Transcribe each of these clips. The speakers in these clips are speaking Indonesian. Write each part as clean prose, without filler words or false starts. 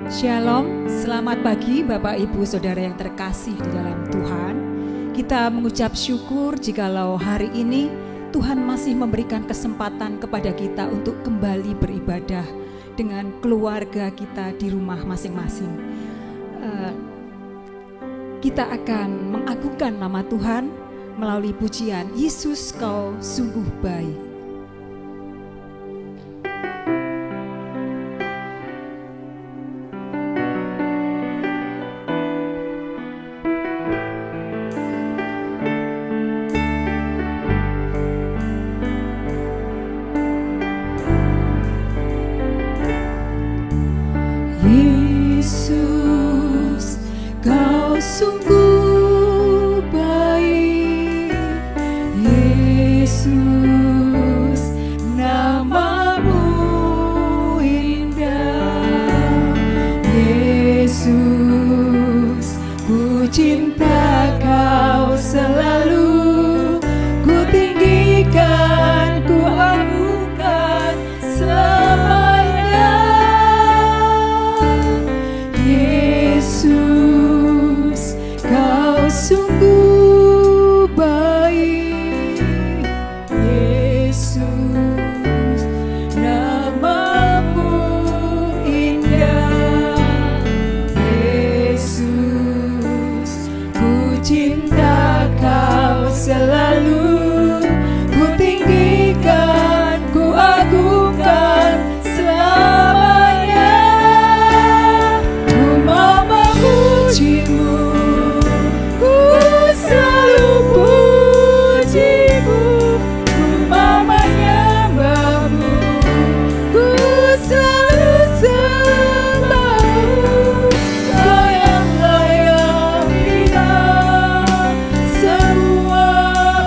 Shalom, selamat pagi Bapak Ibu Saudara yang terkasih di dalam Tuhan. Kita mengucap syukur jikalau hari ini Tuhan masih memberikan kesempatan kepada kita untuk kembali beribadah dengan keluarga kita di rumah masing-masing. Kita akan mengagungkan nama Tuhan melalui pujian Yesus Kau Sungguh Baik. Yesus, Kau sungguh baik. Yesus, namamu indah. Yesus, ku cinta Kau selalu. Ku tinggikan, ku agungkan selamanya. Yesus, Kau sungguh baik. Yesus, namamu indah. Yesus, ku cinta Kau selalu. Ku tinggikan, ku agungkan selamanya. Ku mau memujimu, ku selalu pujimu. Ku mau menyembahmu, ku selalu sembahmu. Kau yang layak terima semua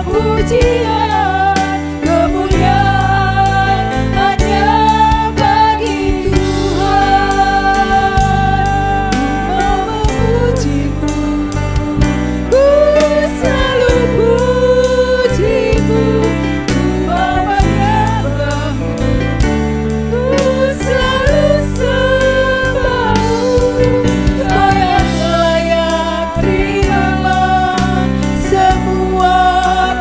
pujian. Kemuliaan hanya bagi Tuhan. Ku selalu pujimu, ku mau menyembahmu, ku selalu sembahmu. Kau yang layak terima semua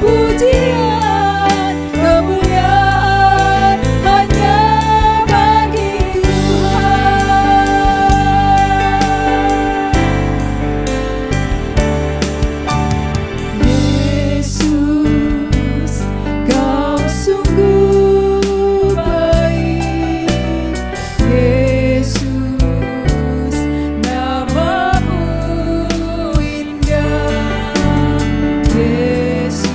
pujian. Kemuliaan hanya bagi Tuhan. Yesus, Kau sungguh baik. Yesus, namamu indah. Yesus,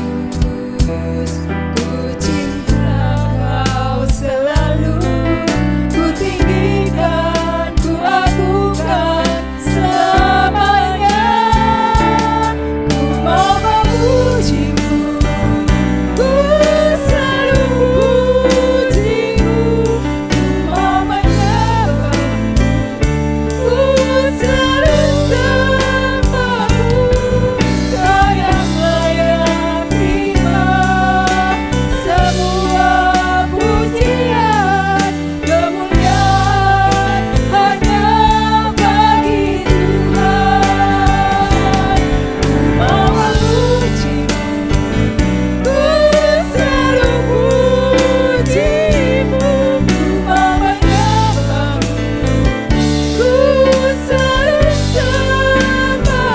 ku cinta Kau selalu. Ku tinggikan, ku agungkan selamanya. Ku mau memujimu, ku selalu pujimu. Ku mau menyembahmu, ku selalu sembahmu. Kau yang layak terima semua pujian. Kemuliaan hanya bagi Tuhan. Ku mau memujimu, ku selalu pujimu. Ku mau menyembahmu, ku selalu sembahmu.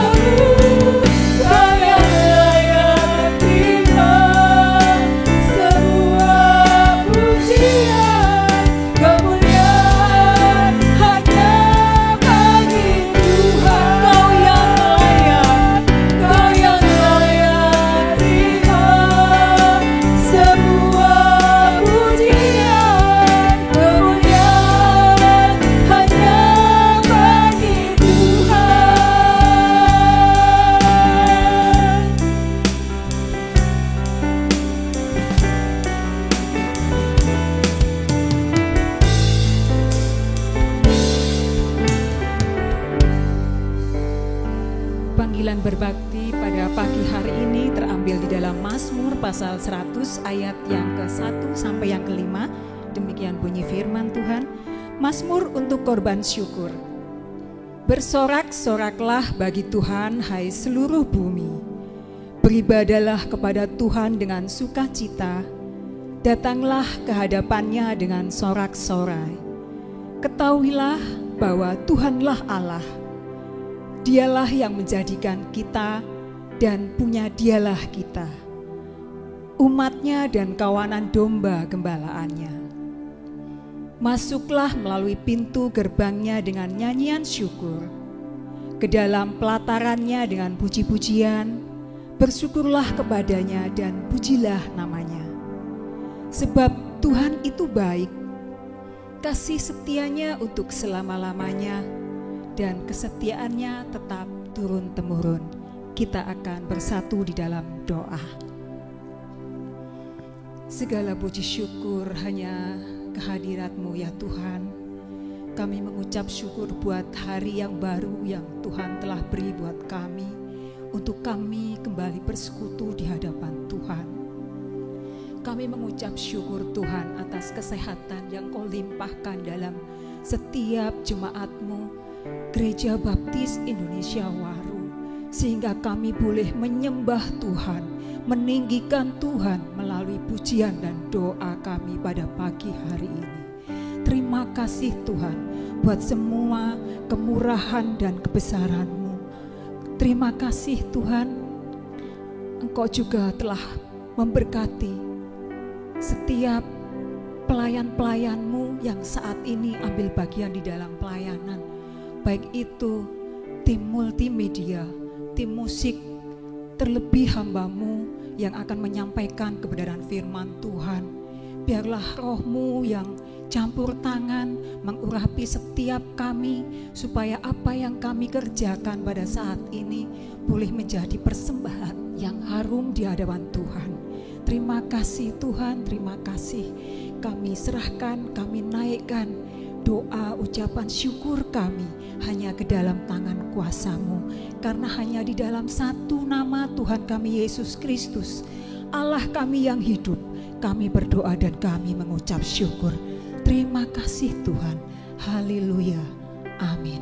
Kau yang layak terima semua pujian. Kemuliaan hanya bagi Tuhan. Kau yang layak terima semua pujian. Kemuliaan hanya bagi Tuhan. Panggilan berbakti pada pagi hari ini terambil di dalam Mazmur pasal 100 ayat yang ke-1 sampai yang ke-5. Demikian bunyi firman Tuhan. Mazmur untuk korban syukur. Bersorak-soraklah bagi Tuhan, hai seluruh bumi. Beribadalah kepada Tuhan dengan sukacita. Datanglah ke hadapannya dengan sorak-sorai. Ketahuilah bahwa Tuhanlah Allah. Dialah yang menjadikan kita dan punya Dialah kita. Umatnya dan kawanan domba gembalaannya. Masuklah melalui pintu gerbangnya dengan nyanyian syukur. Ke dalam pelatarannya dengan puji-pujian. Bersyukurlah kepadanya dan pujilah namanya. Sebab Tuhan itu baik. Kasih setianya untuk selama-lamanya. Dan kesetiaannya tetap turun-temurun. Kita akan bersatu di dalam doa. Segala puji syukur hanya kehadirat-Mu ya Tuhan. Kami mengucap syukur buat hari yang baru yang Tuhan telah beri buat kami, untuk kami kembali bersekutu di hadapan Tuhan. Kami mengucap syukur Tuhan atas kesehatan yang Kau limpahkan dalam setiap jemaat-Mu, Gereja Baptis Indonesia Waru, sehingga kami boleh menyembah Tuhan, meninggikan Tuhan melalui pujian dan doa kami pada pagi hari ini. Terima kasih Tuhan buat semua kemurahan dan kebesaran-Mu. Terima kasih Tuhan, Engkau juga telah memberkati setiap pelayan-pelayan-Mu yang saat ini ambil bagian di dalam pelayanan. Baik itu tim multimedia, tim musik, terlebih hamba-Mu yang akan menyampaikan kebenaran firman Tuhan. Biarlah Roh-Mu yang campur tangan mengurapi setiap kami, supaya apa yang kami kerjakan pada saat ini boleh menjadi persembahan yang harum di hadapan Tuhan. Terima kasih Tuhan, terima kasih. Kami serahkan, kami naikkan doa ucapan syukur kami hanya ke dalam tangan kuasa-Mu. Karena hanya di dalam satu nama Tuhan kami Yesus Kristus, Allah kami yang hidup, kami berdoa dan kami mengucap syukur. Terima kasih Tuhan. Haleluya. Amin.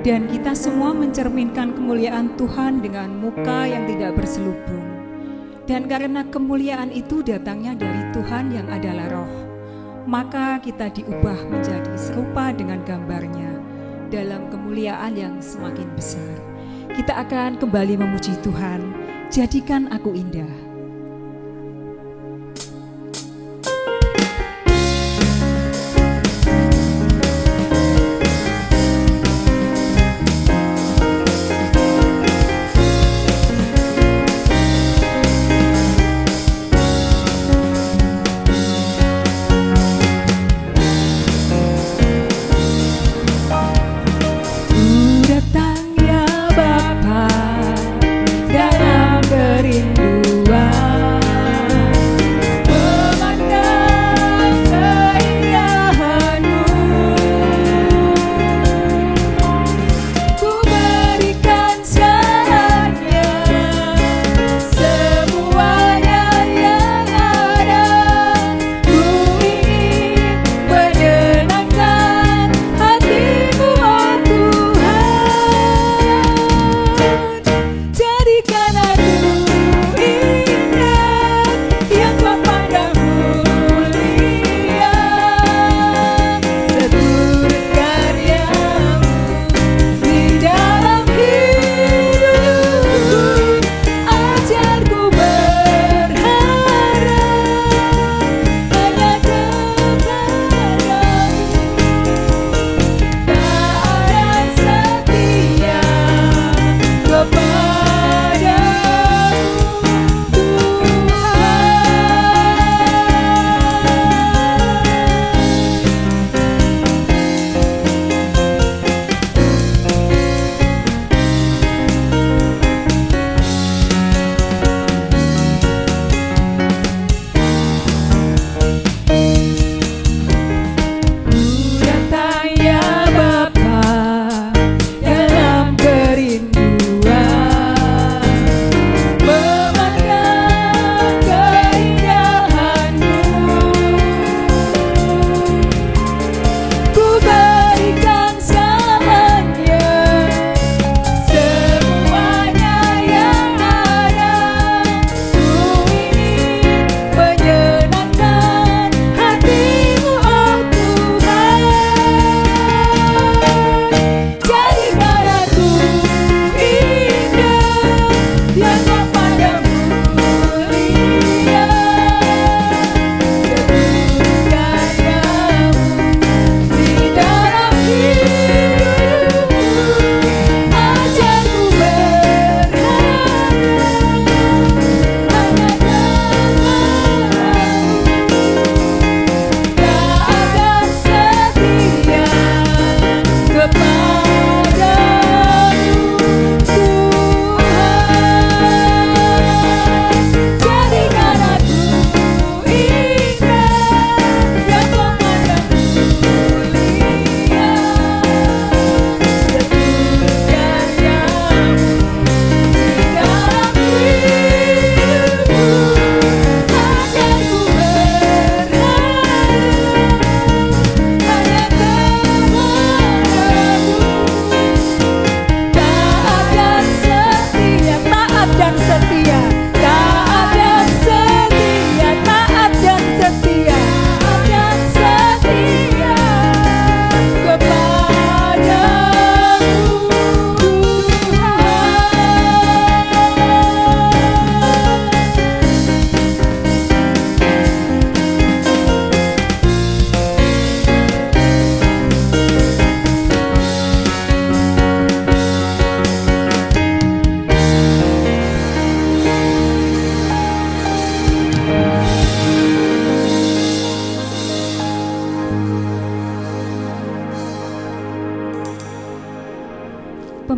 Dan kita semua mencerminkan kemuliaan Tuhan dengan muka yang tidak berselubung. Dan karena kemuliaan itu datangnya dari Tuhan yang adalah Roh, maka kita diubah menjadi serupa dengan gambarnya dalam kemuliaan yang semakin besar. Kita akan kembali memuji Tuhan. Jadikan aku indah. Dalam kerinduan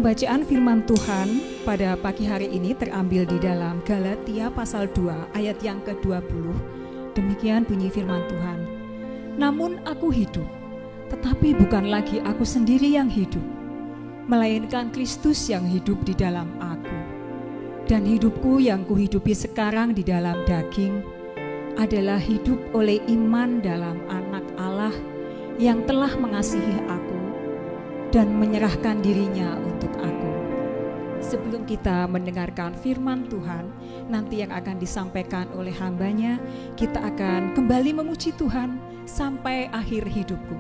Pembacaan firman Tuhan pada pagi hari ini terambil di dalam Galatia pasal 2 ayat yang ke-20. Demikian bunyi firman Tuhan. Namun aku hidup, tetapi bukan lagi aku sendiri yang hidup, melainkan Kristus yang hidup di dalam aku. Dan hidupku yang kuhidupi sekarang di dalam daging adalah hidup oleh iman dalam Anak Allah yang telah mengasihi aku dan menyerahkan dirinya untuk aku. Sebelum kita mendengarkan firman Tuhan nanti yang akan disampaikan oleh hambanya, kita akan kembali memuji Tuhan sampai akhir hidupku.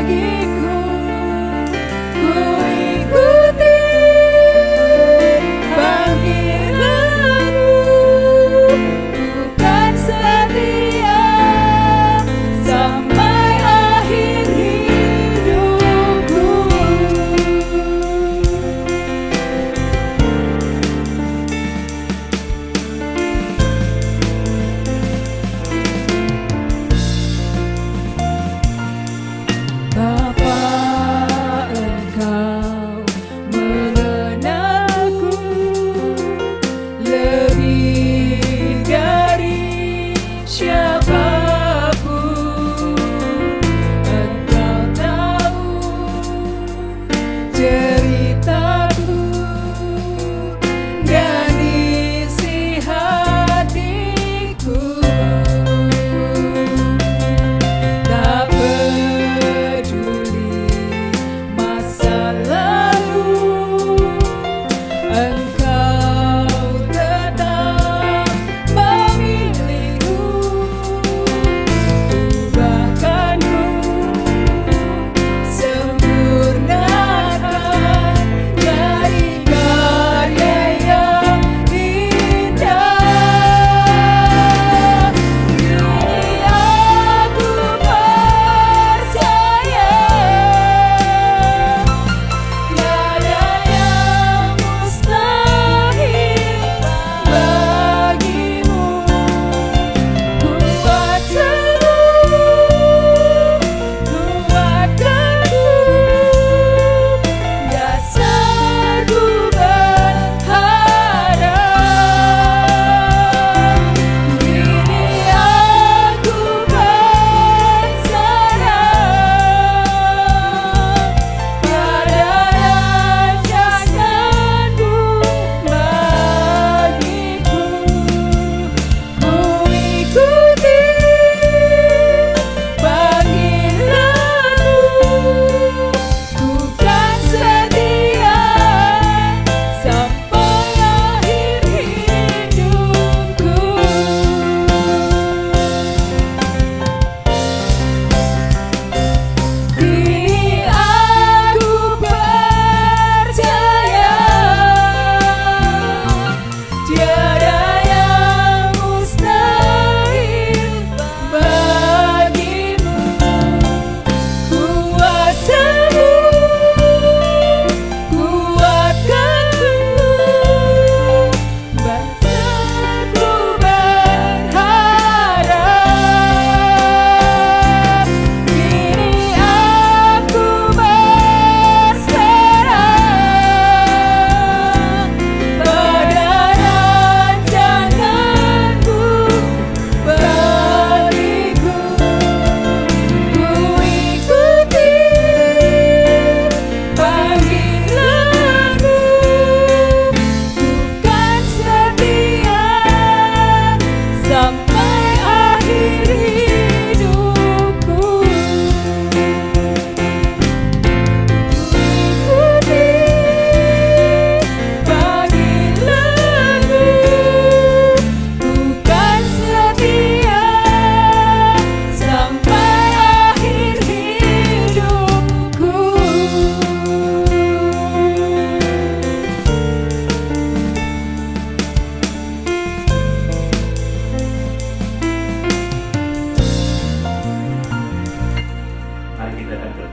Bagiku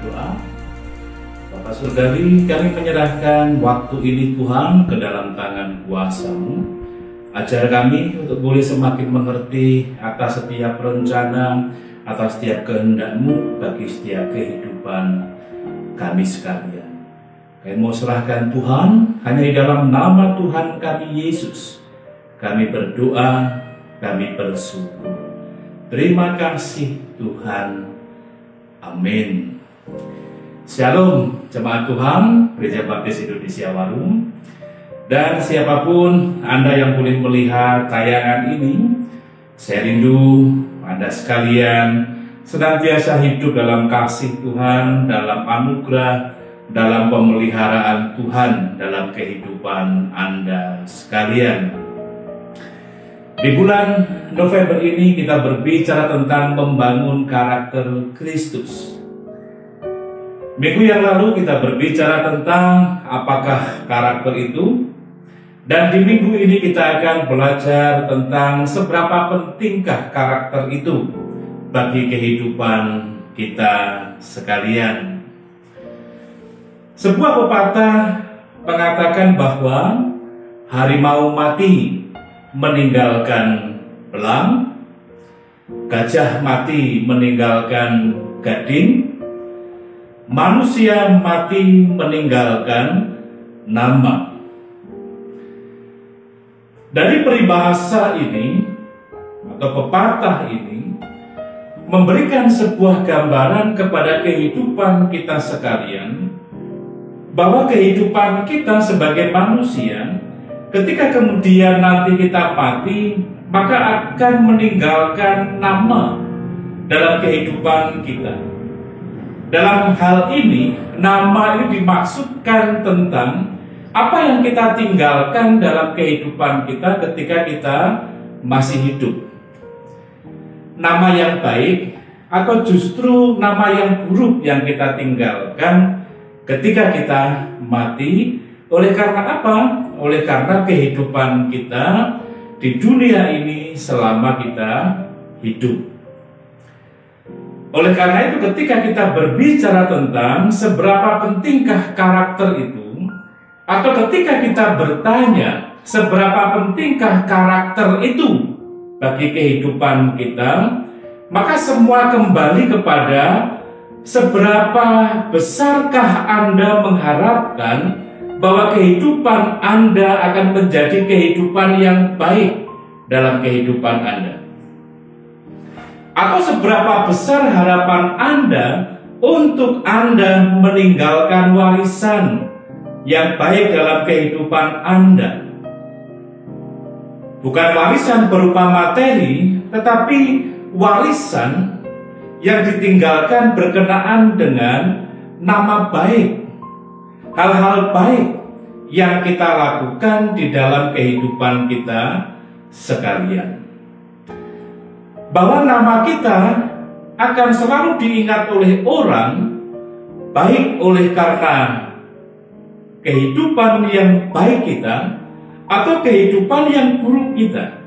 berdoa. Bapa Surgawi, kami menyerahkan waktu ini Tuhan ke dalam tangan kuasa-Mu. Ajar kami untuk boleh semakin mengerti atas setiap rencana, atas setiap kehendak-Mu bagi setiap kehidupan kami sekalian. Kami mau serahkan Tuhan, hanya di dalam nama Tuhan kami Yesus kami berdoa, kami bersyukur. Terima kasih Tuhan. Amin. Shalom jemaat Tuhan Gereja Baptis Indonesia Warum, dan siapapun Anda yang boleh melihat tayangan ini. Saya rindu Anda sekalian senantiasa hidup dalam kasih Tuhan, dalam anugerah, dalam pemeliharaan Tuhan dalam kehidupan Anda sekalian. Di bulan November ini kita berbicara tentang membangun karakter Kristus. Minggu yang lalu kita berbicara tentang apakah karakter itu, dan di minggu ini kita akan belajar tentang seberapa pentingkah karakter itu bagi kehidupan kita sekalian. Sebuah pepatah mengatakan bahwa harimau mati meninggalkan belang, gajah mati meninggalkan gading, manusia mati meninggalkan nama. Dari peribahasa ini atau pepatah ini memberikan sebuah gambaran kepada kehidupan kita sekalian, bahwa kehidupan kita sebagai manusia ketika kemudian nanti kita mati, maka akan meninggalkan nama dalam kehidupan kita. Dalam hal ini, nama ini dimaksudkan tentang apa yang kita tinggalkan dalam kehidupan kita ketika kita masih hidup. Nama yang baik atau justru nama yang buruk yang kita tinggalkan ketika kita mati. Oleh karena apa? Oleh karena kehidupan kita di dunia ini selama kita hidup. Oleh karena itu, ketika kita berbicara tentang seberapa pentingkah karakter itu, atau ketika kita bertanya seberapa pentingkah karakter itu bagi kehidupan kita, maka semua kembali kepada seberapa besarkah Anda mengharapkan bahwa kehidupan Anda akan menjadi kehidupan yang baik dalam kehidupan Anda. Atau seberapa besar harapan Anda untuk Anda meninggalkan warisan yang baik dalam kehidupan Anda. Bukan warisan berupa materi, tetapi warisan yang ditinggalkan berkenaan dengan nama baik, hal-hal baik yang kita lakukan di dalam kehidupan kita sekalian. Bahwa nama kita akan selalu diingat oleh orang, baik oleh karena kehidupan yang baik kita atau kehidupan yang buruk kita.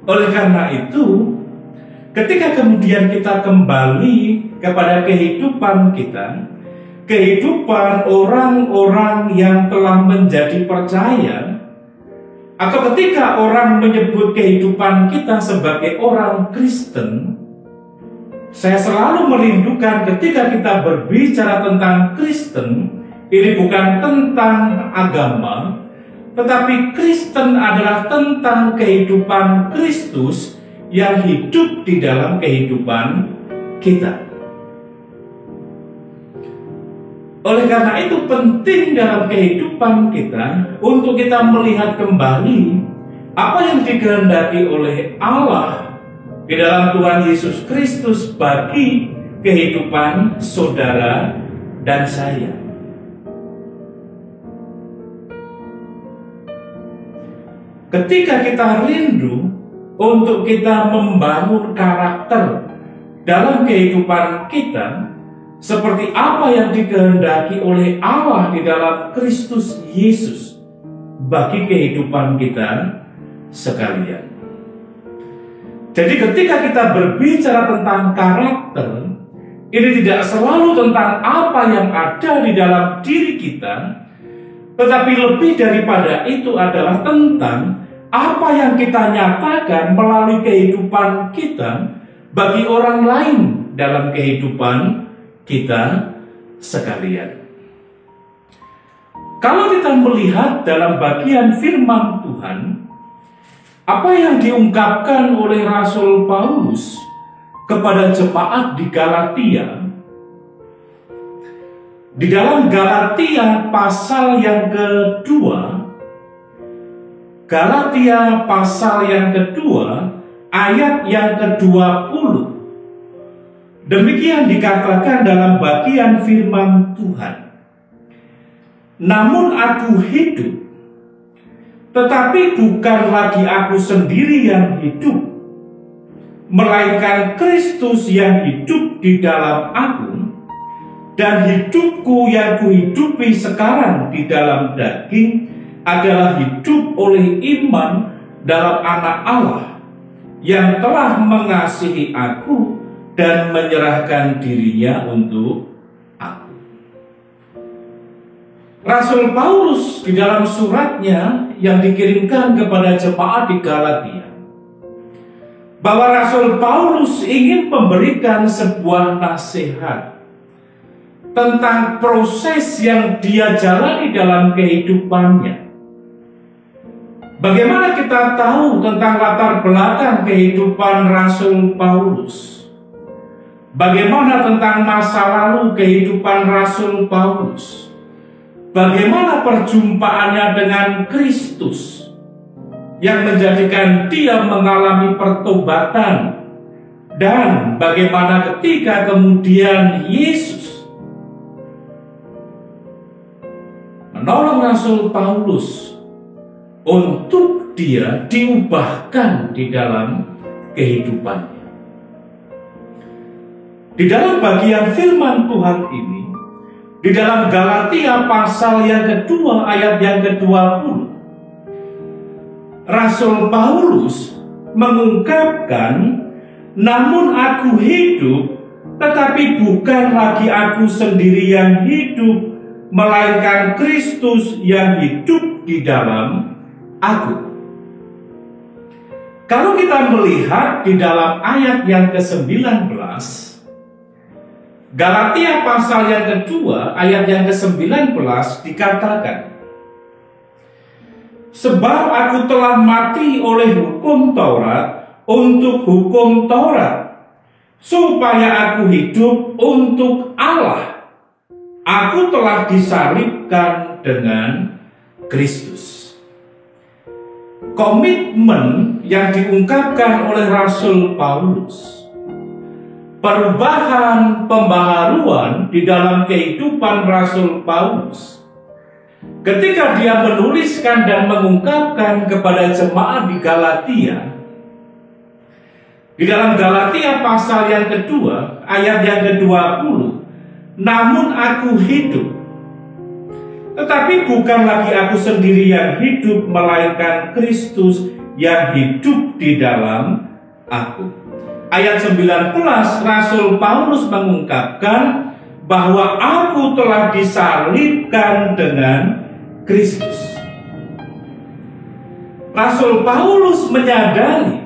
Oleh karena itu, ketika kemudian kita kembali kepada kehidupan kita, kehidupan orang-orang yang telah menjadi percaya, atau ketika orang menyebut kehidupan kita sebagai orang Kristen, saya selalu merindukan ketika kita berbicara tentang Kristen, ini bukan tentang agama, tetapi Kristen adalah tentang kehidupan Kristus yang hidup di dalam kehidupan kita. Oleh karena itu penting dalam kehidupan kita untuk kita melihat kembali apa yang dikehendaki oleh Allah di dalam Tuhan Yesus Kristus bagi kehidupan saudara dan saya. Ketika kita rindu untuk kita membangun karakter dalam kehidupan kita, seperti apa yang dikehendaki oleh Allah di dalam Kristus Yesus bagi kehidupan kita sekalian. Jadi ketika kita berbicara tentang karakter, Ini tidak selalu tentang apa yang ada di dalam diri kita, tetapi lebih daripada itu adalah tentang apa yang kita nyatakan melalui kehidupan kita bagi orang lain dalam kehidupan kita sekalian. Kalau kita melihat dalam bagian firman Tuhan, apa yang diungkapkan oleh Rasul Paulus kepada jemaat di Galatia, di dalam Galatia pasal yang kedua, Galatia pasal yang kedua, ayat yang ke-20. Demikian dikatakan dalam bagian firman Tuhan. Namun aku hidup, tetapi bukan lagi aku sendiri yang hidup, melainkan Kristus yang hidup di dalam aku, dan hidupku yang kuhidupi sekarang di dalam daging adalah hidup oleh iman dalam Anak Allah yang telah mengasihi aku dan menyerahkan dirinya untuk aku. Rasul Paulus di dalam suratnya yang dikirimkan kepada jemaat di Galatia, bahwa Rasul Paulus ingin memberikan sebuah nasihat tentang proses yang dia jalani dalam kehidupannya. Bagaimana kita tahu tentang latar belakang kehidupan Rasul Paulus? Bagaimana tentang masa lalu kehidupan Rasul Paulus? Bagaimana perjumpaannya dengan Kristus yang menjadikan dia mengalami pertobatan, dan bagaimana ketika kemudian Yesus menolong Rasul Paulus untuk dia diubahkan di dalam kehidupannya. Di dalam bagian firman Tuhan ini, di dalam Galatia pasal yang kedua ayat yang ke-20, Rasul Paulus mengungkapkan, namun aku hidup, tetapi bukan lagi aku sendiri yang hidup, melainkan Kristus yang hidup di dalam aku. Kalau kita melihat di dalam ayat yang ke-19, Galatia pasal yang kedua ayat yang ke-19 dikatakan, sebab aku telah mati oleh hukum Taurat untuk hukum Taurat, supaya aku hidup untuk Allah. Aku telah disalibkan dengan Kristus. Komitmen yang diungkapkan oleh Rasul Paulus, perubahan, pembaharuan di dalam kehidupan Rasul Paulus, ketika dia menuliskan dan mengungkapkan kepada jemaat di Galatia, di dalam Galatia pasal yang kedua, ayat yang ke-20, namun aku hidup, tetapi bukan lagi aku sendiri yang hidup, melainkan Kristus yang hidup di dalam aku. Ayat 19, Rasul Paulus mengungkapkan bahwa aku telah disalibkan dengan Kristus. Rasul Paulus menyadari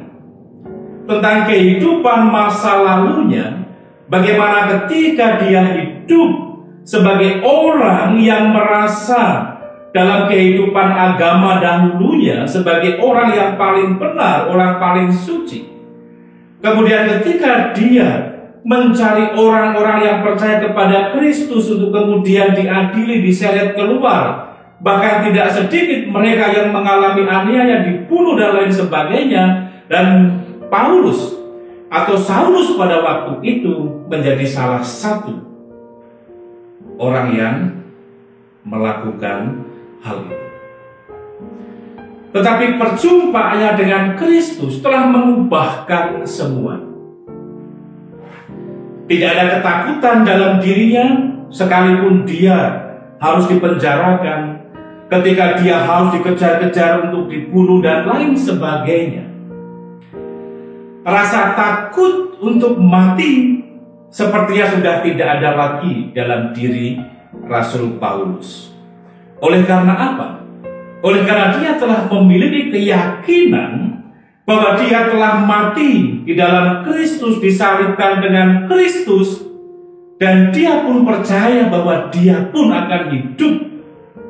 tentang kehidupan masa lalunya, bagaimana ketika dia hidup sebagai orang yang merasa dalam kehidupan agama dahulunya sebagai orang yang paling benar, orang paling suci. Kemudian ketika dia mencari orang-orang yang percaya kepada Kristus untuk kemudian diadili, diseret keluar, bahkan tidak sedikit mereka yang mengalami aniaya, dibunuh dan lain sebagainya, dan Paulus atau Saulus pada waktu itu menjadi salah satu orang yang melakukan hal itu. Tetapi perjumpaannya dengan Kristus telah mengubahkan semua. Tidak ada ketakutan dalam dirinya, sekalipun dia harus dipenjarakan, ketika dia harus dikejar-kejar untuk dibunuh dan lain sebagainya. Rasa takut untuk mati sepertinya sudah tidak ada lagi dalam diri Rasul Paulus. Oleh karena apa? Oleh karena dia telah memiliki keyakinan bahwa dia telah mati di dalam Kristus, disalibkan dengan Kristus, dan dia pun percaya bahwa dia pun akan hidup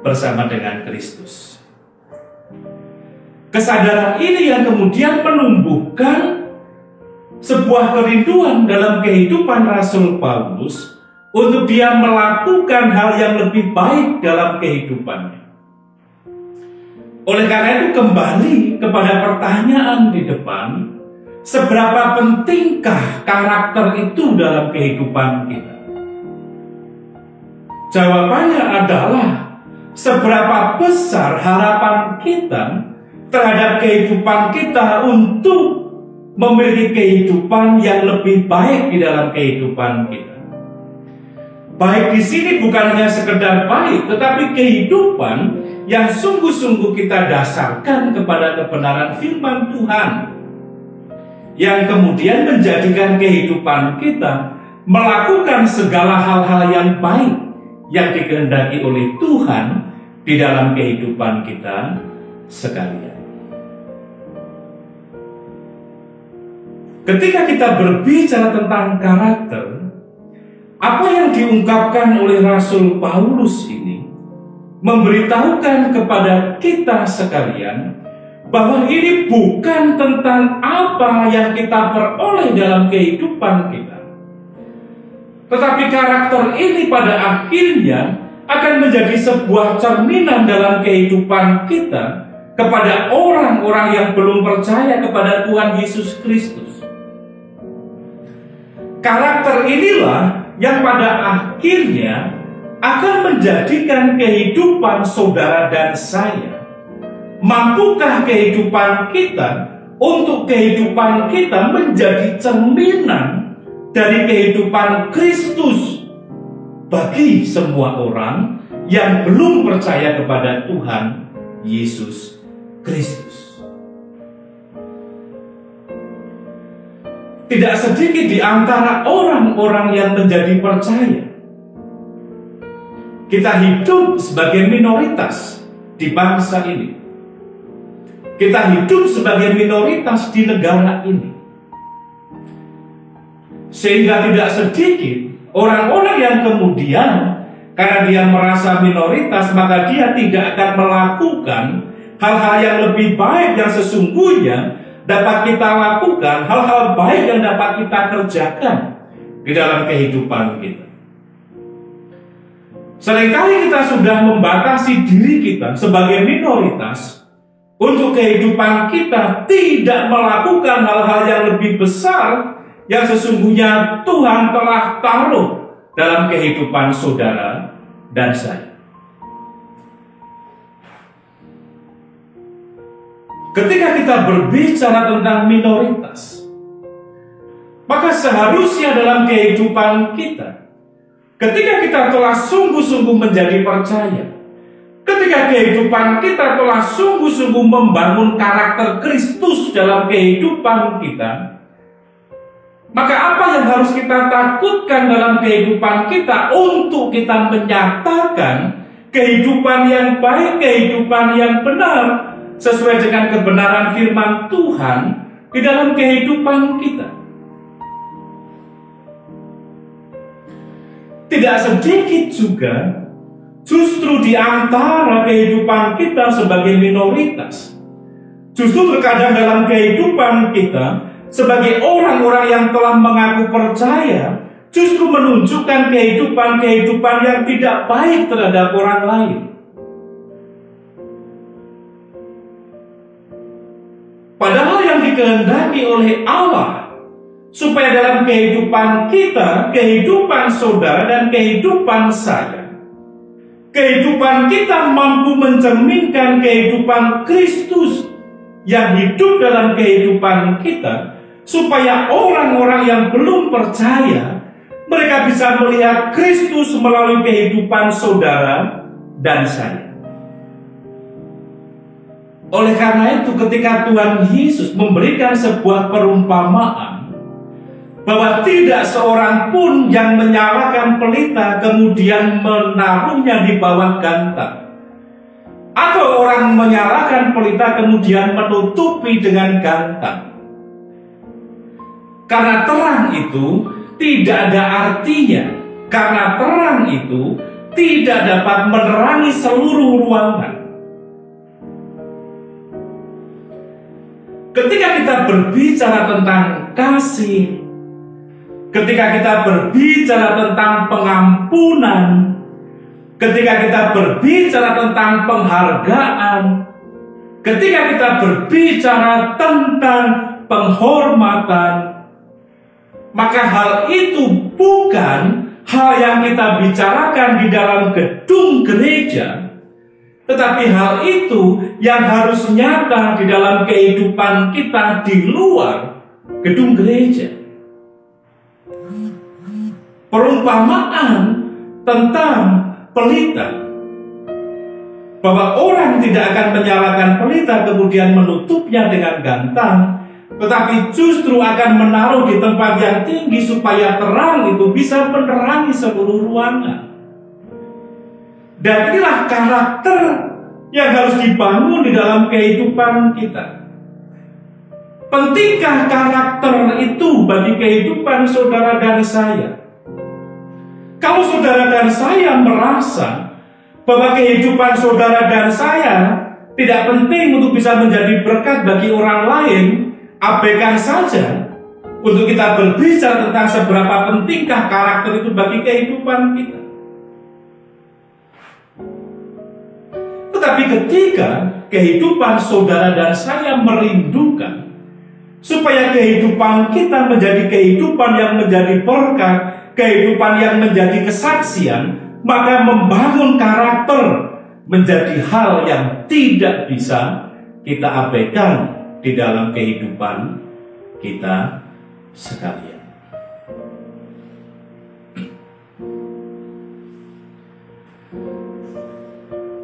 bersama dengan Kristus. Kesadaran ini yang kemudian menumbuhkan sebuah kerinduan dalam kehidupan Rasul Paulus untuk dia melakukan hal yang lebih baik dalam kehidupannya. Oleh karena itu kembali kepada pertanyaan di depan, seberapa pentingkah karakter itu dalam kehidupan kita? Jawabannya adalah seberapa besar harapan kita terhadap kehidupan kita untuk memiliki kehidupan yang lebih baik di dalam kehidupan kita. Baik di sini bukan hanya sekedar baik, tetapi kehidupan yang sungguh-sungguh kita dasarkan kepada kebenaran firman Tuhan, yang kemudian menjadikan kehidupan kita melakukan segala hal-hal yang baik yang dikehendaki oleh Tuhan di dalam kehidupan kita sekalian. Ketika kita berbicara tentang karakter, apa yang diungkapkan oleh Rasul Paulus ini memberitahukan kepada kita sekalian bahwa ini bukan tentang apa yang kita peroleh dalam kehidupan kita, tetapi karakter ini pada akhirnya akan menjadi sebuah cerminan dalam kehidupan kita kepada orang-orang yang belum percaya kepada Tuhan Yesus Kristus. Karakter inilah yang pada akhirnya akan menjadikan kehidupan saudara dan saya. Mampukah kehidupan kita untuk kehidupan kita menjadi cerminan dari kehidupan Kristus bagi semua orang yang belum percaya kepada Tuhan Yesus Kristus? Tidak sedikit di antara orang-orang yang menjadi percaya, kita hidup sebagai minoritas di bangsa ini. Kita hidup sebagai minoritas di negara ini. Sehingga tidak sedikit orang-orang yang kemudian karena dia merasa minoritas, maka dia tidak akan melakukan hal-hal yang lebih baik yang sesungguhnya dapat kita lakukan, hal-hal baik yang dapat kita kerjakan di dalam kehidupan kita. Seringkali kita sudah membatasi diri kita sebagai minoritas untuk kehidupan kita tidak melakukan hal-hal yang lebih besar yang sesungguhnya Tuhan telah taruh dalam kehidupan saudara dan saya. Ketika kita berbicara tentang minoritas, maka seharusnya dalam kehidupan kita, ketika kita telah sungguh-sungguh menjadi percaya, ketika kehidupan kita telah sungguh-sungguh membangun karakter Kristus dalam kehidupan kita, maka apa yang harus kita takutkan dalam kehidupan kita untuk kita menyatakan kehidupan yang baik, kehidupan yang benar, sesuai dengan kebenaran firman Tuhan di dalam kehidupan kita. Tidak sedikit juga justru di antara kehidupan kita sebagai minoritas, justru terkadang dalam kehidupan kita sebagai orang-orang yang telah mengaku percaya, justru menunjukkan kehidupan yang tidak baik terhadap orang lain. Padahal yang dikehendaki oleh Allah supaya dalam kehidupan kita, kehidupan saudara dan kehidupan saya, kehidupan kita mampu mencerminkan kehidupan Kristus yang hidup dalam kehidupan kita, supaya orang-orang yang belum percaya mereka bisa melihat Kristus melalui kehidupan saudara dan saya. Oleh karena itu ketika Tuhan Yesus memberikan sebuah perumpamaan bahwa tidak seorang pun yang menyalakan pelita kemudian menaruhnya di bawah gantang, atau orang menyalakan pelita kemudian menutupi dengan gantang. Karena terang itu tidak ada artinya, karena terang itu tidak dapat menerangi seluruh ruangan. Ketika kita berbicara tentang kasih, ketika kita berbicara tentang pengampunan, ketika kita berbicara tentang penghargaan, ketika kita berbicara tentang penghormatan, maka hal itu bukan hal yang kita bicarakan di dalam gedung gereja, tetapi hal itu yang harus nyata di dalam kehidupan kita di luar gedung gereja. Perumpamaan tentang pelita, bahwa orang tidak akan menyalakan pelita kemudian menutupnya dengan gantang, tetapi justru akan menaruh di tempat yang tinggi supaya terang itu bisa menerangi seluruh ruangan. Dan inilah karakter yang harus dibangun di dalam kehidupan kita. Pentingkah karakter itu bagi kehidupan saudara dan saya? Kalau saudara dan saya merasa bahwa kehidupan saudara dan saya tidak penting untuk bisa menjadi berkat bagi orang lain, abaikan saja untuk kita berbicara tentang seberapa pentingkah karakter itu bagi kehidupan kita. Tetapi ketika kehidupan saudara dan saya merindukan supaya kehidupan kita menjadi kehidupan yang menjadi berkat, kehidupan yang menjadi kesaksian, maka membangun karakter menjadi hal yang tidak bisa kita abaikan di dalam kehidupan kita sekalian.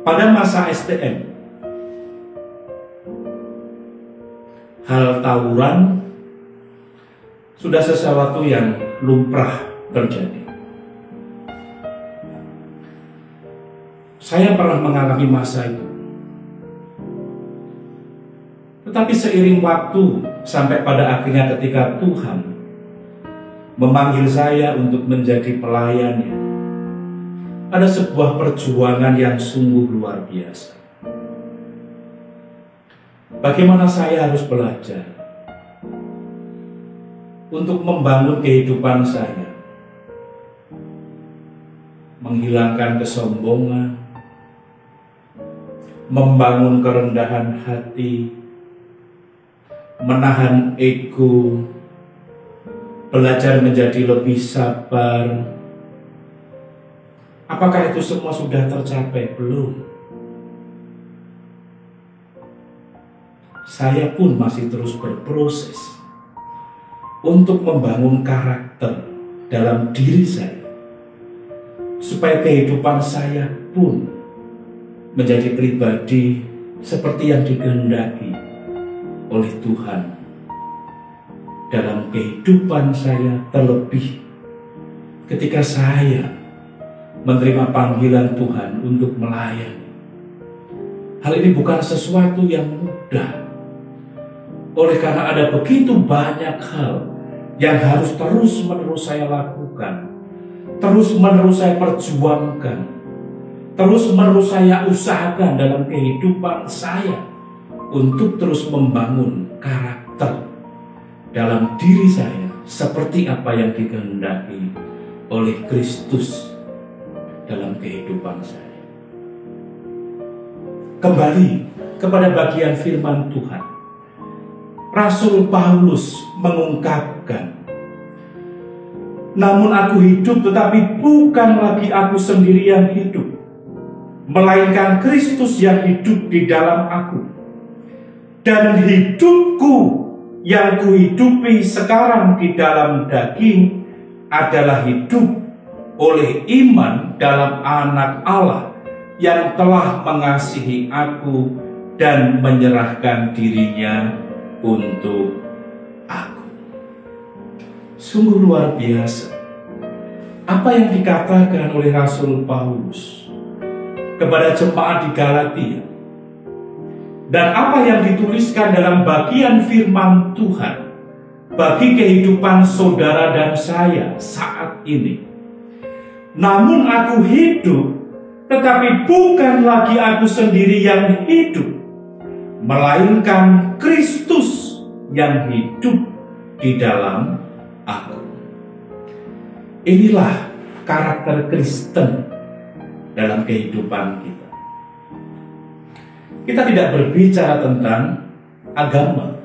Pada masa STM, hal tawuran sudah sesuatu yang lumrah terjadi. Saya pernah mengalami masa itu. Tetapi seiring waktu, sampai pada akhirnya ketika Tuhan memanggil saya untuk menjadi pelayannya, ada sebuah perjuangan yang sungguh luar biasa. Bagaimana saya harus belajar untuk membangun kehidupan saya, menghilangkan kesombongan, membangun kerendahan hati, menahan ego, belajar menjadi lebih sabar. Apakah itu semua sudah tercapai? Belum. Saya pun masih terus berproses untuk membangun karakter dalam diri saya, supaya kehidupan saya pun menjadi pribadi seperti yang dikehendaki oleh Tuhan dalam kehidupan saya, terlebih ketika saya menerima panggilan Tuhan untuk melayani. Hal ini bukan sesuatu yang mudah, oleh karena ada begitu banyak hal yang harus terus-menerus saya lakukan, terus-menerus saya perjuangkan, terus-menerus saya usahakan dalam kehidupan saya untuk terus membangun karakter dalam diri saya seperti apa yang dikehendaki oleh Kristus dalam kehidupan saya. Kembali kepada bagian firman Tuhan, Rasul Paulus mengungkapkan, namun aku hidup, tetapi bukan lagi aku sendiri yang hidup, melainkan Kristus yang hidup di dalam aku. Dan hidupku yang kuhidupi sekarang di dalam daging adalah hidup oleh iman dalam Anak Allah yang telah mengasihi aku dan menyerahkan dirinya untuk aku. Sungguh luar biasa apa yang dikatakan oleh Rasul Paulus kepada jemaat di Galatia, dan apa yang dituliskan dalam bagian firman Tuhan bagi kehidupan saudara dan saya saat ini. Namun aku hidup, tetapi bukan lagi aku sendiri yang hidup, melainkan Kristus yang hidup di dalam aku. Inilah karakter Kristen dalam kehidupan kita. Kita tidak berbicara tentang agama.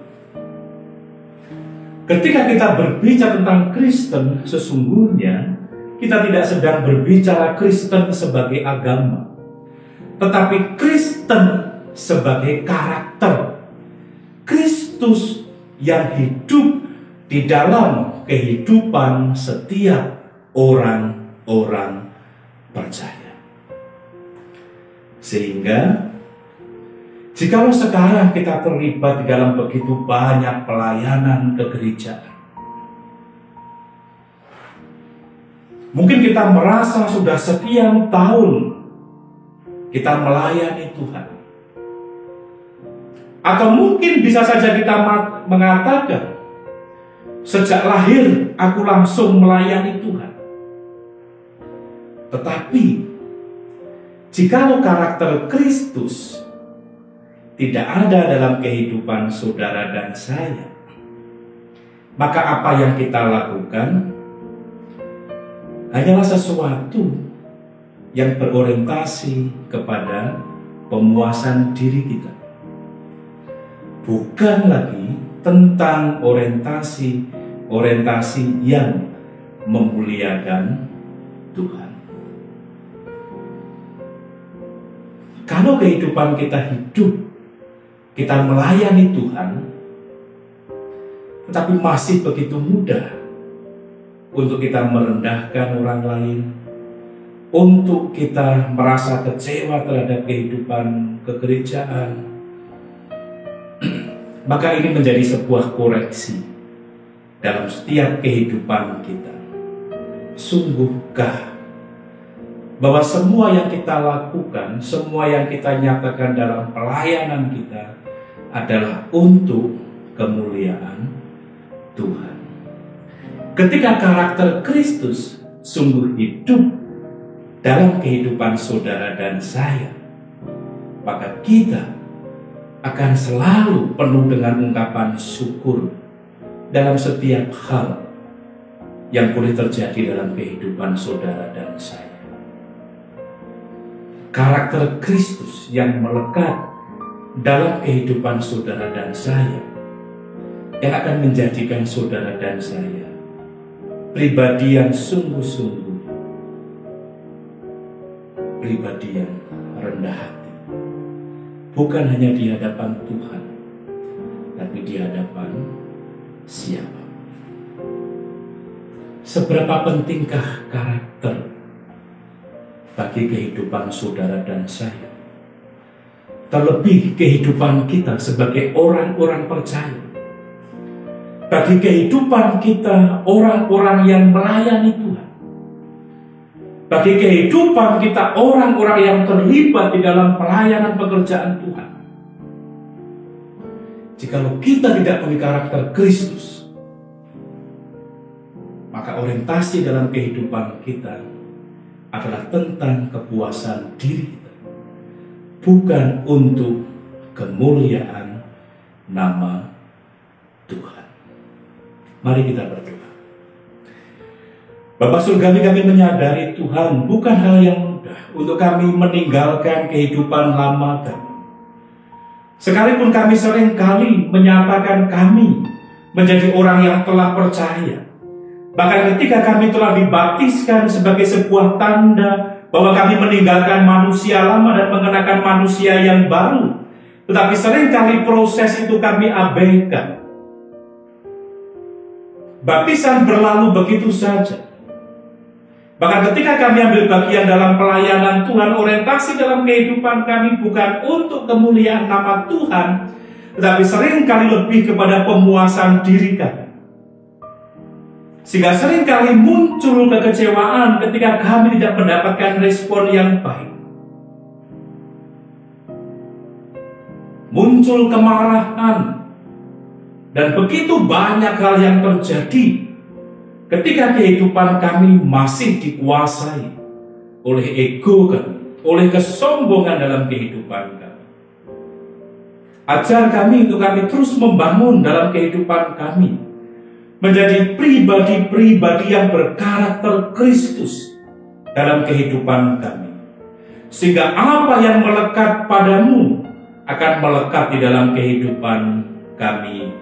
Ketika kita berbicara tentang Kristen, sesungguhnya kita tidak sedang berbicara Kristen sebagai agama, tetapi Kristen sebagai karakter. Kristus yang hidup di dalam kehidupan setiap orang-orang percaya. Sehingga jikalau sekarang kita terlibat di dalam begitu banyak pelayanan kegerejaan, mungkin kita merasa sudah sekian tahun kita melayani Tuhan. Atau mungkin bisa saja kita mengatakan, sejak lahir aku langsung melayani Tuhan. Tetapi jikalau karakter Kristus tidak ada dalam kehidupan saudara dan saya, maka apa yang kita lakukan hanyalah sesuatu yang berorientasi kepada pemuasan diri kita, bukan lagi tentang orientasi yang memuliakan Tuhan. Kalau kehidupan kita hidup, kita melayani Tuhan, tetapi masih begitu mudah untuk kita merendahkan orang lain, untuk kita merasa kecewa terhadap kehidupan kegerejaan, maka ini menjadi sebuah koreksi dalam setiap kehidupan kita. Sungguhkah bahwa semua yang kita lakukan, semua yang kita nyatakan dalam pelayanan kita adalah untuk kemuliaan Tuhan? Ketika karakter Kristus sungguh hidup dalam kehidupan saudara dan saya, maka kita akan selalu penuh dengan ungkapan syukur dalam setiap hal yang boleh terjadi dalam kehidupan saudara dan saya. Karakter Kristus yang melekat dalam kehidupan saudara dan saya yang akan menjadikan saudara dan saya pribadi yang sungguh-sungguh, pribadi yang rendah hati, bukan hanya di hadapan Tuhan, tapi di hadapan siapa. Seberapa pentingkah karakter bagi kehidupan saudara dan saya, terlebih kehidupan kita sebagai orang-orang percaya, bagi kehidupan kita orang-orang yang melayani Tuhan, bagi kehidupan kita orang-orang yang terlibat di dalam pelayanan pekerjaan Tuhan. Jikalau kita tidak punya karakter Kristus, maka orientasi dalam kehidupan kita adalah tentang kepuasan diri kita, bukan untuk kemuliaan nama Tuhan. Mari kita berdoa. Bapa Surgawi, kami menyadari Tuhan, bukan hal yang mudah untuk kami meninggalkan kehidupan lama kami. Sekalipun kami sering kali menyatakan kami menjadi orang yang telah percaya, bahkan ketika kami telah dibaptiskan sebagai sebuah tanda bahwa kami meninggalkan manusia lama dan mengenakan manusia yang baru, tetapi seringkali proses itu kami abaikan. Baptisan berlalu begitu saja. Bahkan ketika kami ambil bagian dalam pelayanan Tuhan, orientasi dalam kehidupan kami bukan untuk kemuliaan nama Tuhan, tetapi seringkali lebih kepada pemuasan diri kami. Sehingga seringkali muncul kekecewaan ketika kami tidak mendapatkan respon yang baik. Muncul kemarahan. Dan begitu banyak hal yang terjadi ketika kehidupan kami masih dikuasai oleh ego kami, oleh kesombongan dalam kehidupan kami. Ajar kami untuk kami terus membangun dalam kehidupan kami, menjadi pribadi-pribadi yang berkarakter Kristus dalam kehidupan kami. Sehingga apa yang melekat padamu akan melekat di dalam kehidupan kami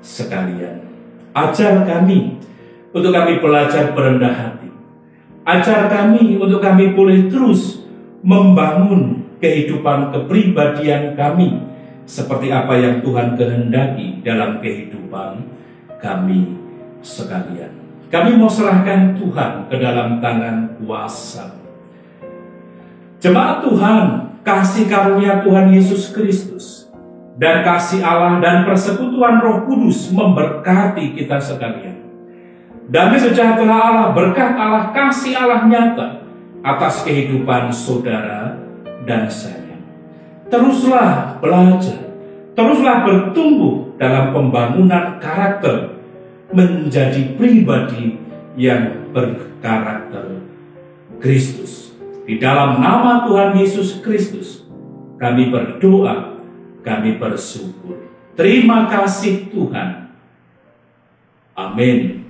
sekalian. Ajar kami untuk kami belajar berendah hati. Ajar kami untuk kami boleh terus membangun kehidupan kepribadian kami seperti apa yang Tuhan kehendaki dalam kehidupan kami sekalian. Kami mau serahkan Tuhan ke dalam tangan kuasa. Jemaat Tuhan, kasih karunia Tuhan Yesus Kristus dan kasih Allah dan persekutuan Roh Kudus memberkati kita sekalian. Damai sejahtera Allah, berkat Allah, kasih Allah nyata atas kehidupan saudara dan saya. Teruslah belajar, teruslah bertumbuh dalam pembangunan karakter menjadi pribadi yang berkarakter Kristus. Di dalam nama Tuhan Yesus Kristus, kami berdoa, kami bersyukur. Terima kasih Tuhan. Amin.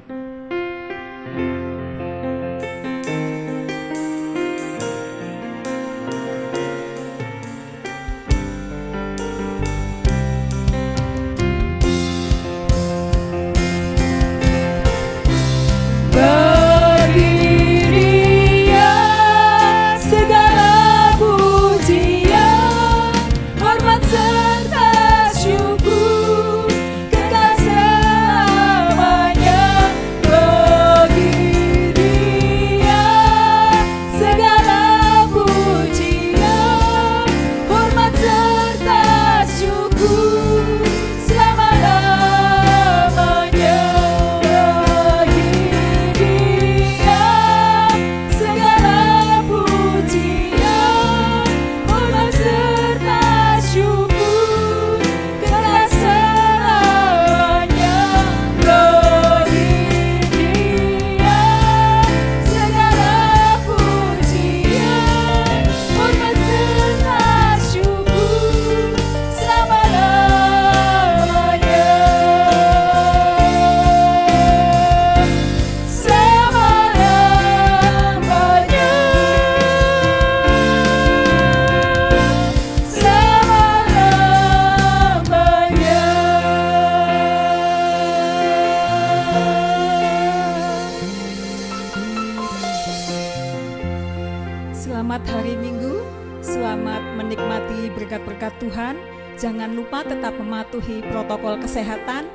Selamat hari Minggu, selamat menikmati berkat-berkat Tuhan. Jangan lupa tetap mematuhi protokol kesehatan,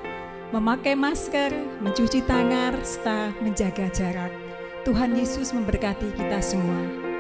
memakai masker, mencuci tangan, serta menjaga jarak. Tuhan Yesus memberkati kita semua.